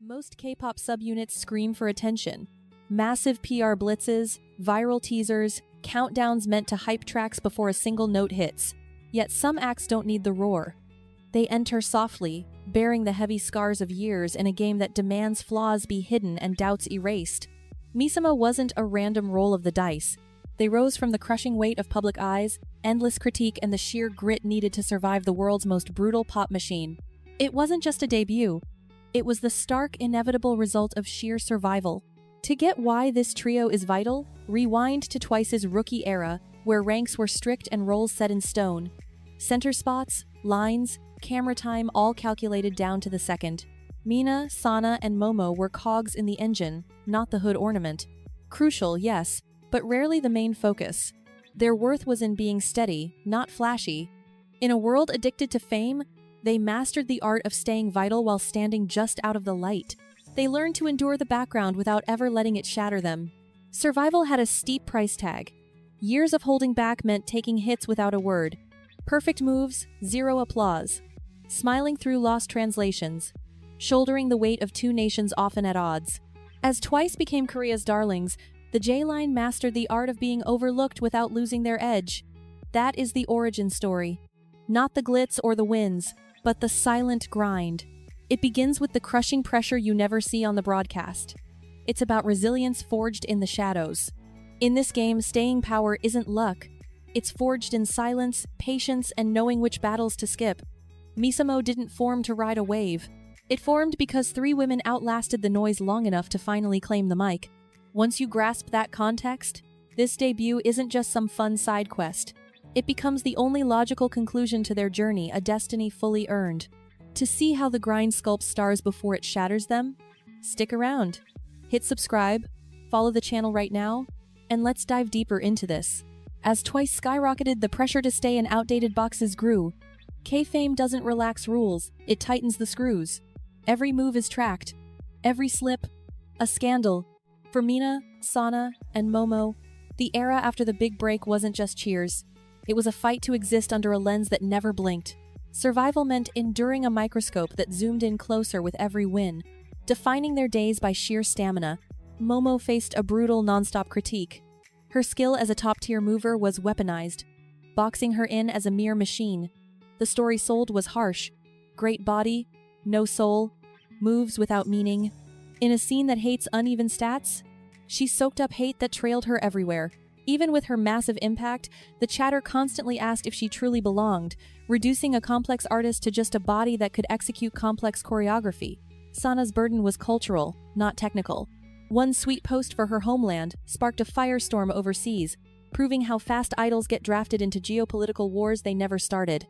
Most K-pop subunits scream for attention. Massive PR blitzes, viral teasers, countdowns meant to hype tracks before a single note hits. Yet some acts don't need the roar. They enter softly, bearing the heavy scars of years in a game that demands flaws be hidden and doubts erased. MiSaMo wasn't a random roll of the dice. They rose from the crushing weight of public eyes, endless critique, and the sheer grit needed to survive the world's most brutal pop machine. It wasn't just a debut. It was the stark, inevitable result of sheer survival. To get why this trio is vital, rewind to Twice's rookie era, where ranks were strict and roles set in stone. Center spots, lines, camera time all calculated down to the second. Mina, Sana, and Momo were cogs in the engine, not the hood ornament. Crucial, yes, but rarely the main focus. Their worth was in being steady, not flashy. In a world addicted to fame, they mastered the art of staying vital while standing just out of the light. They learned to endure the background without ever letting it shatter them. Survival had a steep price tag. Years of holding back meant taking hits without a word. Perfect moves, zero applause. Smiling through lost translations. Shouldering the weight of two nations often at odds. As Twice became Korea's darlings, the J-line mastered the art of being overlooked without losing their edge. That is the origin story. Not the glitz or the wins, but the silent grind. It begins with the crushing pressure you never see on the broadcast. It's about resilience forged in the shadows. In this game, staying power isn't luck. It's forged in silence, patience, and knowing which battles to skip. MiSaMo didn't form to ride a wave. It formed because three women outlasted the noise long enough to finally claim the mic. Once you grasp that context, this debut isn't just some fun side quest. It becomes the only logical conclusion to their journey, a destiny fully earned. To see how the grind sculpts stars before it shatters them? Stick around. Hit subscribe, follow the channel right now, and let's dive deeper into this. As Twice skyrocketed, the pressure to stay in outdated boxes grew. K-Fame doesn't relax rules, it tightens the screws. Every move is tracked. Every slip, a scandal. For Mina, Sana, and Momo, the era after the big break wasn't just cheers. It was a fight to exist under a lens that never blinked. Survival meant enduring a microscope that zoomed in closer with every win. Defining their days by sheer stamina, Momo faced a brutal non-stop critique. Her skill as a top-tier mover was weaponized, boxing her in as a mere machine. The story sold was harsh. Great body, no soul, moves without meaning. In a scene that hates uneven stats, she soaked up hate that trailed her everywhere. Even with her massive impact, the chatter constantly asked if she truly belonged, reducing a complex artist to just a body that could execute complex choreography. Sana's burden was cultural, not technical. One sweet post for her homeland sparked a firestorm overseas, proving how fast idols get drafted into geopolitical wars they never started.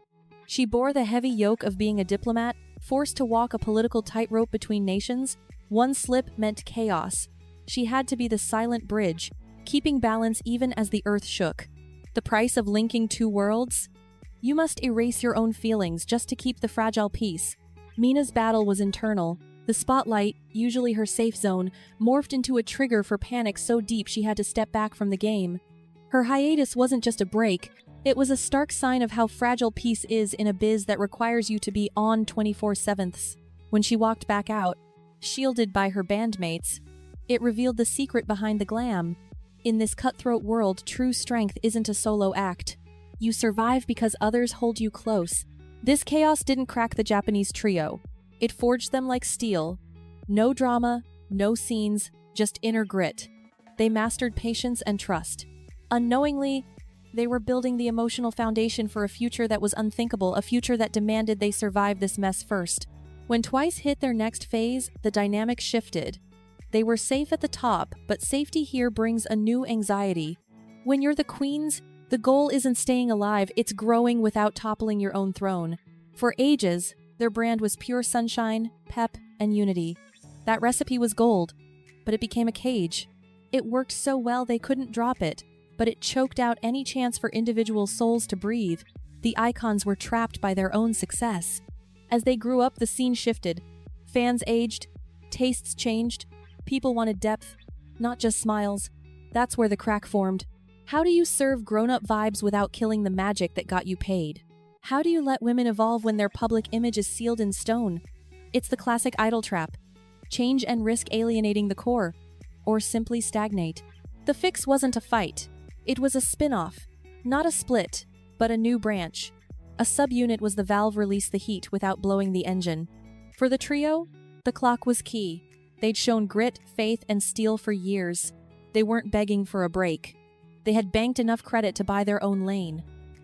She bore the heavy yoke of being a diplomat, forced to walk a political tightrope between nations. One slip meant chaos. She had to be the silent bridge, keeping balance even as the earth shook. The price of linking two worlds? You must erase your own feelings just to keep the fragile peace. Mina's battle was internal. The spotlight, usually her safe zone, morphed into a trigger for panic so deep she had to step back from the game. Her hiatus wasn't just a break, it was a stark sign of how fragile peace is in a biz that requires you to be on 24/7. When she walked back out, shielded by her bandmates, it revealed the secret behind the glam. In this cutthroat world, true strength isn't a solo act. You survive because others hold you close. This chaos didn't crack the Japanese trio. It forged them like steel. No drama, no scenes, just inner grit. They mastered patience and trust. Unknowingly, they were building the emotional foundation for a future that was unthinkable, a future that demanded they survive this mess first. When Twice hit their next phase, the dynamic shifted. They were safe at the top, but safety here brings a new anxiety. When you're the queens, the goal isn't staying alive, it's growing without toppling your own throne. For ages, their brand was pure sunshine, pep, and unity. That recipe was gold, but it became a cage. It worked so well they couldn't drop it, but it choked out any chance for individual souls to breathe. The icons were trapped by their own success. As they grew up, the scene shifted. Fans aged, tastes changed. People wanted depth, not just smiles. That's where the crack formed. How do you serve grown-up vibes without killing the magic that got you paid? How do you let women evolve when their public image is sealed in stone? It's the classic idol trap. change and risk alienating the core, or simply stagnate. The fix wasn't a fight. It was a spin-off. Not a split, but a new branch. A subunit was the valve release the heat without blowing the engine. For the trio, the clock was key. They'd shown grit, faith, and steel for years. They weren't begging for a break. They had banked enough credit to buy their own lane.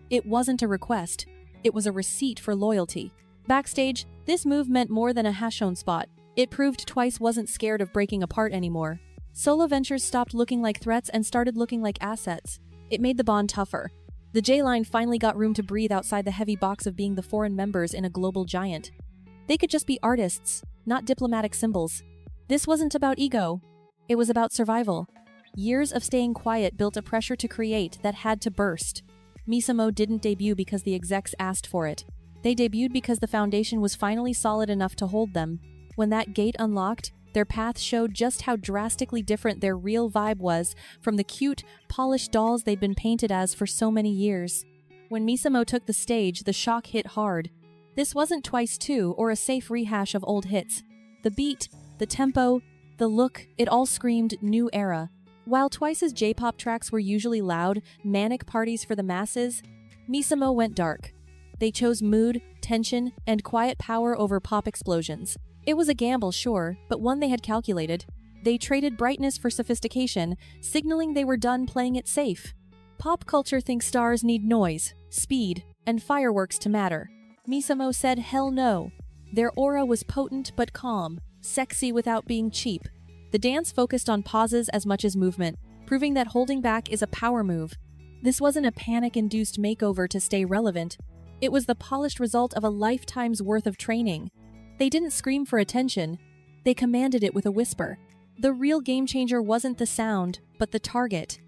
It wasn't a request. It was a receipt for loyalty. Backstage, this move meant more than a Hashon spot. It proved Twice wasn't scared of breaking apart anymore. Solo ventures stopped looking like threats and started looking like assets. It made the bond tougher. The J-line finally got room to breathe outside the heavy box of being the foreign members in a global giant. They could just be artists, not diplomatic symbols. This wasn't about ego. It was about survival. Years of staying quiet built a pressure to create that had to burst. MiSaMo didn't debut because the execs asked for it. They debuted because the foundation was finally solid enough to hold them. When that gate unlocked, their path showed just how drastically different their real vibe was from the cute, polished dolls they'd been painted as for so many years. When MiSaMo took the stage, the shock hit hard. This wasn't Twice 2 or a safe rehash of old hits. The beat, the tempo, the look, it all screamed new era. While Twice's J-pop tracks were usually loud, manic parties for the masses, MiSaMo went dark. They chose mood, tension, and quiet power over pop explosions. It was a gamble, sure, but one they had calculated. They traded brightness for sophistication, signaling they were done playing it safe. Pop culture thinks stars need noise, speed, and fireworks to matter. MiSaMo said hell no. Their aura was potent but calm, sexy without being cheap. The dance focused on pauses as much as movement, proving that holding back is a power move. This wasn't a panic-induced makeover to stay relevant. It was the polished result of a lifetime's worth of training. They didn't scream for attention. They commanded it with a whisper. The real game changer wasn't the sound, but the target.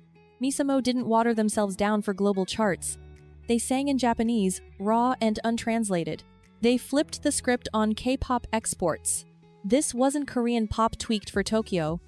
MiSaMo didn't water themselves down for global charts. They sang in Japanese, raw and untranslated. They flipped the script on K-pop exports. This wasn't Korean pop tweaked for Tokyo.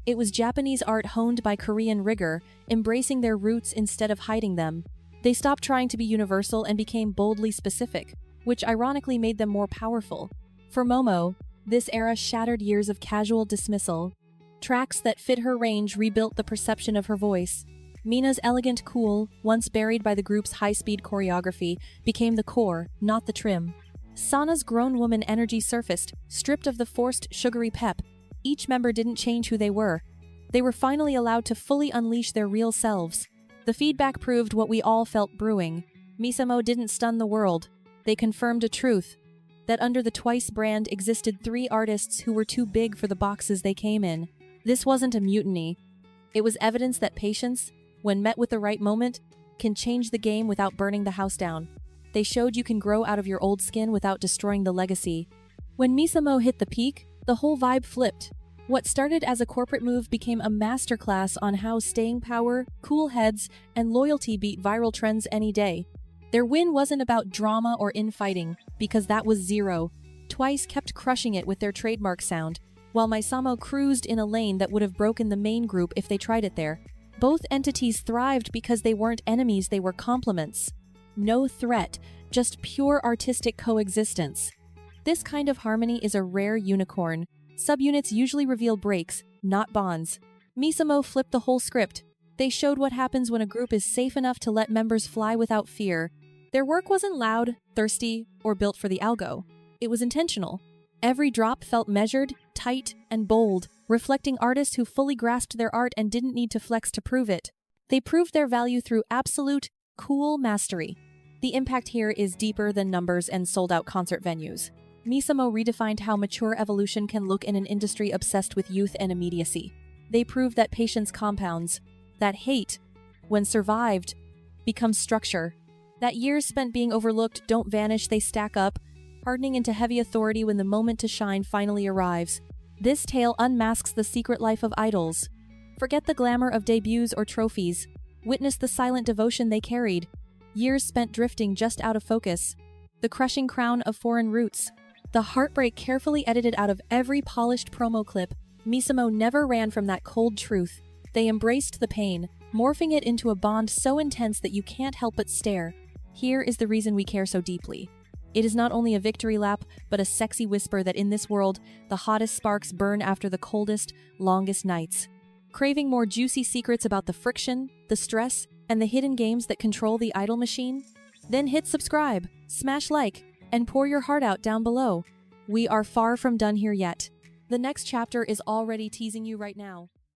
It was Japanese art honed by Korean rigor, embracing their roots instead of hiding them. They stopped trying to be universal and became boldly specific, which ironically made them more powerful. For Momo, this era shattered years of casual dismissal. Tracks that fit her range rebuilt the perception of her voice. Mina's elegant cool, once buried by the group's high-speed choreography, became the core, not the trim. Sana's grown woman energy surfaced, stripped of the forced, sugary pep. Each member didn't change who they were. They were finally allowed to fully unleash their real selves. The feedback proved what we all felt brewing. MiSaMo didn't stun the world. They confirmed a truth. That under the Twice brand existed 3 artists who were too big for the boxes they came in. This wasn't a mutiny. It was evidence that patience, when met with the right moment, can change the game without burning the house down. They showed you can grow out of your old skin without destroying the legacy. When MiSaMo hit the peak, the whole vibe flipped. What started as a corporate move became a masterclass on how staying power, cool heads, and loyalty beat viral trends any day. Their win wasn't about drama or infighting, because that was zero. Twice kept crushing it with their trademark sound, while MiSaMo cruised in a lane that would have broken the main group if they tried it there. Both entities thrived because they weren't enemies, they were complements. No threat, just pure artistic coexistence. This kind of harmony is a rare unicorn. Subunits usually reveal breaks, not bonds. MiSaMo flipped the whole script. They showed what happens when a group is safe enough to let members fly without fear. Their work wasn't loud, thirsty, or built for the algo. It was intentional. Every drop felt measured, tight, and bold, reflecting artists who fully grasped their art and didn't need to flex to prove it. They proved their value through absolute, cool mastery. The impact here is deeper than numbers and sold-out concert venues. MiSaMo redefined how mature evolution can look in an industry obsessed with youth and immediacy. They proved that patience compounds, that hate, when survived, becomes structure, that years spent being overlooked don't vanish, they stack up, hardening into heavy authority when the moment to shine finally arrives. This tale unmasks the secret life of idols. Forget the glamour of debuts or trophies. Witness the silent devotion they carried. Years spent drifting just out of focus. The crushing crown of foreign roots. The heartbreak carefully edited out of every polished promo clip. MiSaMo never ran from that cold truth. They embraced the pain, morphing it into a bond so intense that you can't help but stare. Here is the reason we care so deeply. It is not only a victory lap, but a sexy whisper that in this world, the hottest sparks burn after the coldest, longest nights. Craving more juicy secrets about the friction, the stress, and the hidden games that control the idol machine? Then hit subscribe, smash like, and pour your heart out down below. We are far from done here yet. The next chapter is already teasing you right now.